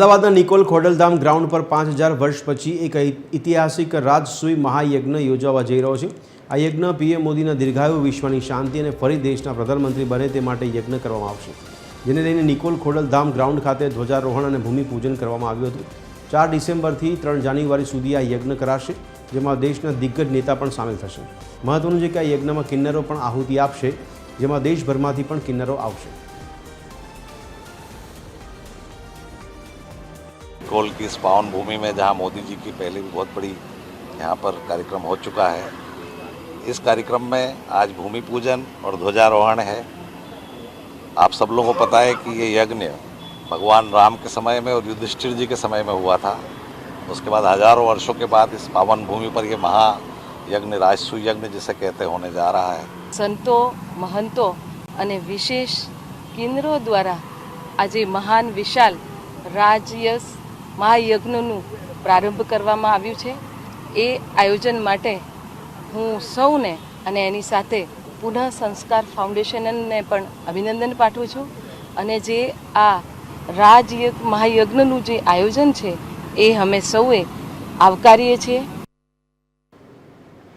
અમદાવાદના નિકોલ ખોડલધામ ગ્રાઉન્ડ પર 5000 વર્ષ પછી એક ઐતિહાસિક રાજસૂય મહાયજ્ઞ યોજાવા જઈ રહ્યો છે। આ યજ્ઞ પીએમ મોદીના દીર્ઘાયુ, વિશ્વની શાંતિ અને ફરી દેશના પ્રધાનમંત્રી બને તે માટે યજ્ઞ કરવામાં આવશે, જેને લઈને નિકોલ ખોડલધામ ગ્રાઉન્ડ ખાતે ધ્વજારોહણ અને ભૂમિપૂજન કરવામાં આવ્યું હતું। 4 ડિસેમ્બરથી 3 જાન્યુઆરી સુધી આ યજ્ઞ કરાશે, જેમાં દેશના દિગ્ગજ નેતા પણ સામેલ થશે। મહત્વનું છે કે આ યજ્ઞમાં કિન્નરો પણ આહુતિ આપશે, જેમાં દેશભરમાંથી પણ કિન્નરો આવશે। निकोल की इस पावन भूमि में जहां मोदी जी की पहले भी बहुत बड़ी यहां पर कार्यक्रम हो चुका है, इस कार्यक्रम में आज भूमि पूजन और ध्वजारोहण है। आप सब लोगों को पता है कि ये यज्ञ भगवान राम के समय में और युधिष्ठिर जी के समय में हुआ था। उसके बाद हजारों वर्षों के बाद इस पावन भूमि पर ये महायज्ञ, राजसूय यज्ञ जिसे कहते होने जा रहा है। संतो, महंतो અને વિશેષ કિન્નરો દ્વારા આજે મહાન વિશાળ રાજયસ મહાયજ્ઞનું પ્રારંભ કરવામાં આવ્યું છે। એ આયોજન માટે હું સૌને અને એની સાથે પુનઃ સંસ્કાર ફાઉન્ડેશનને પણ અભિનંદન પાઠવું છું। અને જે આ મહાયજ્ઞનું જે આયોજન છે એ અમે સૌએ આવકારીએ છીએ।